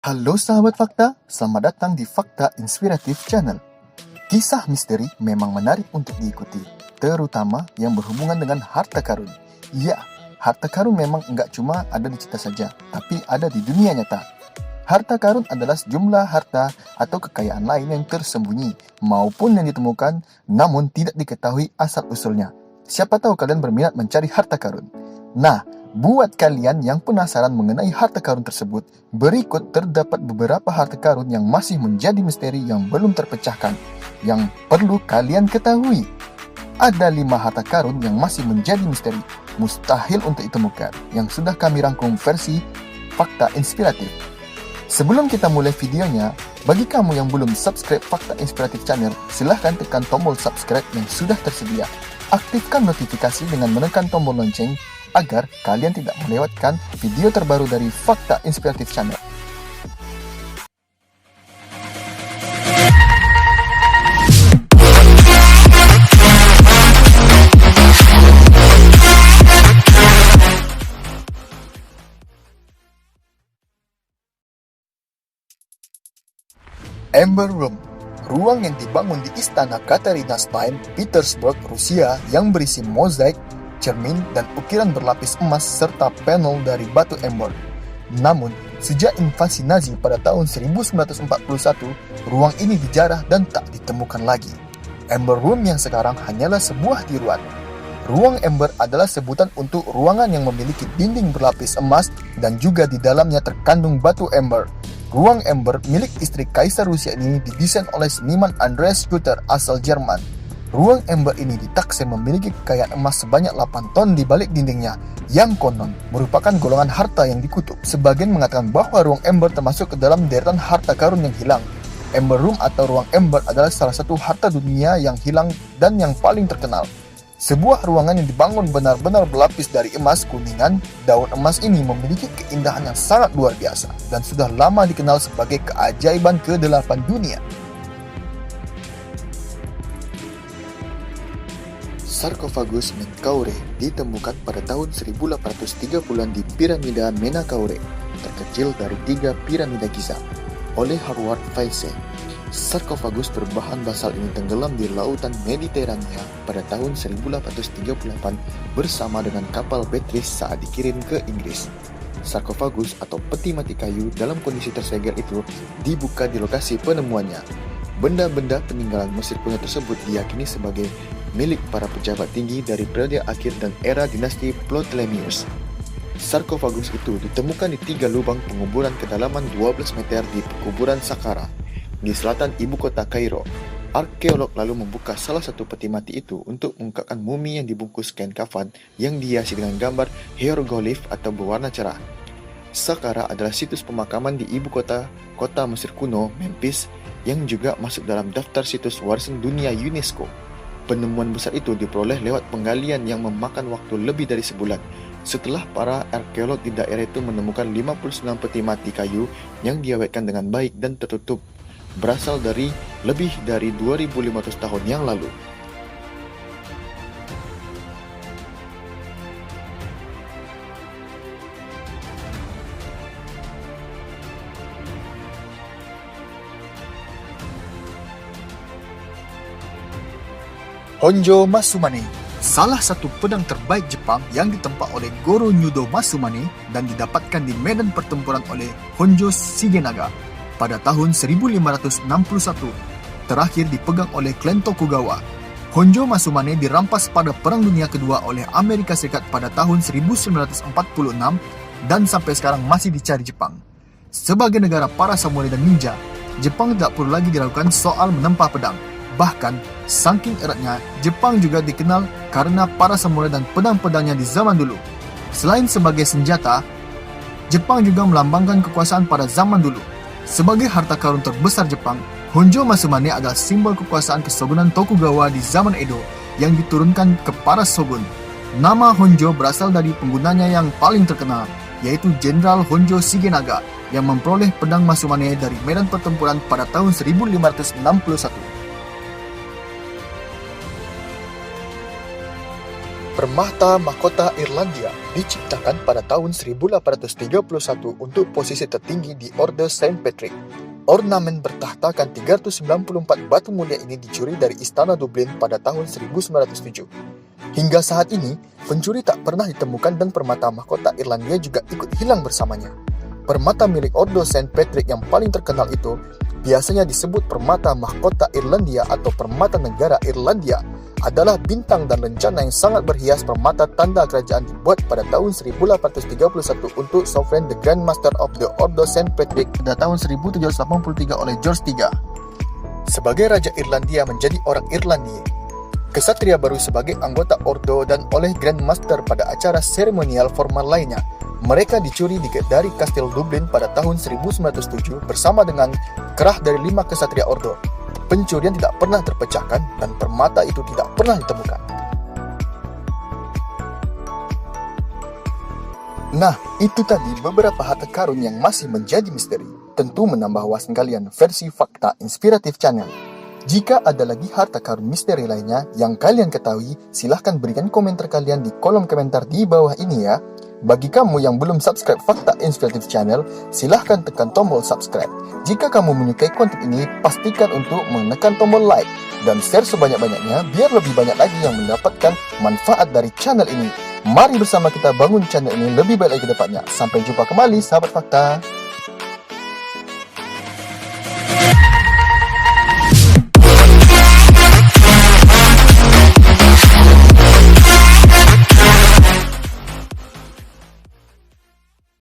Halo sahabat fakta, selamat datang di Fakta Inspiratif Channel. Kisah misteri memang menarik untuk diikuti, terutama yang berhubungan dengan harta karun. Ya, harta karun memang enggak cuma ada di cerita saja, tapi ada di dunia nyata. Harta karun adalah sejumlah harta atau kekayaan lain yang tersembunyi maupun yang ditemukan namun tidak diketahui asal-usulnya. Siapa tahu kalian berminat mencari harta karun. Nah, buat kalian yang penasaran mengenai harta karun tersebut, berikut terdapat beberapa harta karun yang masih menjadi misteri yang belum terpecahkan, yang perlu kalian ketahui. Ada 5 harta karun yang masih menjadi misteri, mustahil untuk ditemukan, yang sudah kami rangkum versi Fakta Inspiratif. Sebelum kita mulai videonya, bagi kamu yang belum subscribe Fakta Inspiratif Channel, silahkan tekan tombol subscribe yang sudah tersedia. Aktifkan notifikasi dengan menekan tombol lonceng agar kalian tidak melewatkan video terbaru dari Fakta Inspiratif Channel. Amber Room, ruang yang dibangun di Istana Katarina Stein, Petersburg, Rusia yang berisi mozaik, cermin, dan ukiran berlapis emas serta panel dari batu amber. Namun, sejak invasi Nazi pada tahun 1941, ruang ini dijarah dan tak ditemukan lagi. Amber Room yang sekarang hanyalah sebuah tiruan. Ruang amber adalah sebutan untuk ruangan yang memiliki dinding berlapis emas dan juga di dalamnya terkandung batu amber. Ruang amber milik istri Kaisar Rusia ini didesain oleh seniman Andreas Schlüter asal Jerman. Ruang amber ini ditaksir memiliki kekayaan emas sebanyak 8 ton di balik dindingnya, yang konon merupakan golongan harta yang dikutuk. Sebagian mengatakan bahwa ruang amber termasuk ke dalam deretan harta karun yang hilang. Amber Room atau ruang amber adalah salah satu harta dunia yang hilang dan yang paling terkenal. Sebuah ruangan yang dibangun benar-benar berlapis dari emas kuningan. Daun emas ini memiliki keindahan yang sangat luar biasa dan sudah lama dikenal sebagai keajaiban ke-8 dunia. Sarkofagus Menkaure ditemukan pada tahun 1830-an di piramida Menkaure, terkecil dari 3 piramida Giza, oleh Howard Weisse. Sarkofagus berbahan basal ini tenggelam di lautan Mediterania pada tahun 1838 bersama dengan kapal Beatrice saat dikirim ke Inggris. Sarkofagus atau peti mati kayu dalam kondisi tersegel itu dibuka di lokasi penemuannya. Benda-benda peninggalan Mesir kuno tersebut diyakini sebagai milik para pejabat tinggi dari periode akhir dan era dinasti Ptolemeus. Sarkofagus itu ditemukan di 3 lubang penguburan kedalaman 12 meter di pekuburan Saqqara di selatan ibu kota Kairo. Arkeolog lalu membuka salah satu peti mati itu untuk mengungkapkan mumi yang dibungkus kain kafan yang dihiasi dengan gambar hieroglif atau berwarna cerah. Saqqara adalah situs pemakaman di ibu kota Mesir kuno, Memphis, yang juga masuk dalam daftar situs warisan dunia UNESCO. Penemuan besar itu diperoleh lewat penggalian yang memakan waktu lebih dari sebulan. Setelah para arkeolog di daerah itu menemukan 59 peti mati kayu yang diawetkan dengan baik dan tertutup, berasal dari lebih dari 2500 tahun yang lalu. Honjo Matsumane, salah satu pedang terbaik Jepang yang ditempa oleh Goro Nyudo Matsumane dan didapatkan di medan pertempuran oleh Honjo Shigenaga pada tahun 1561, terakhir dipegang oleh klan Tokugawa. Honjo Matsumane dirampas pada Perang Dunia Kedua oleh Amerika Serikat pada tahun 1946 dan sampai sekarang masih dicari Jepang. Sebagai negara para samurai dan ninja, Jepang tidak perlu lagi diragukan soal menempah pedang. Bahkan, saking eratnya, Jepang juga dikenal karena para samurai dan pedang-pedangnya di zaman dulu. Selain sebagai senjata, Jepang juga melambangkan kekuasaan pada zaman dulu. Sebagai harta karun terbesar Jepang, Honjo Matsumane adalah simbol kekuasaan kesogunan Tokugawa di zaman Edo yang diturunkan ke para shogun. Nama Honjo berasal dari penggunanya yang paling terkenal, yaitu Jenderal Honjo Shigenaga yang memperoleh pedang Matsumane dari medan pertempuran pada tahun 1561. Permata mahkota Irlandia diciptakan pada tahun 1831 untuk posisi tertinggi di Orde Saint Patrick. Ornamen bertahtakan 394 batu mulia ini dicuri dari Istana Dublin pada tahun 1907. Hingga saat ini, pencuri tak pernah ditemukan dan permata mahkota Irlandia juga ikut hilang bersamanya. Permata milik Orde Saint Patrick yang paling terkenal itu biasanya disebut permata mahkota Irlandia atau permata negara Irlandia, adalah bintang dan lencana yang sangat berhias permata tanda kerajaan dibuat pada tahun 1831 untuk Sovereign the Grand Master of the Order Saint Patrick pada tahun 1783 oleh George III. Sebagai Raja Irlandia menjadi orang Irlandia, kesatria baru sebagai anggota Ordo dan oleh Grand Master pada acara seremonial formal lainnya. Mereka dicuri dari Kastil Dublin pada tahun 1907 bersama dengan kerah dari 5 kesatria Ordo. Pencurian tidak pernah terpecahkan dan permata itu tidak pernah ditemukan. Nah, itu tadi beberapa harta karun yang masih menjadi misteri. Tentu menambah wawasan kalian versi fakta inspiratif channel. Jika ada lagi harta karun misteri lainnya yang kalian ketahui, silahkan berikan komentar kalian di kolom komentar di bawah ini ya. Bagi kamu yang belum subscribe Fakta Inspiratif Channel, silahkan tekan tombol subscribe. Jika kamu menyukai konten ini, pastikan untuk menekan tombol like dan share sebanyak-banyaknya biar lebih banyak lagi yang mendapatkan manfaat dari channel ini. Mari bersama kita bangun channel ini lebih baik lagi ke depannya. Sampai jumpa kembali, sahabat Fakta.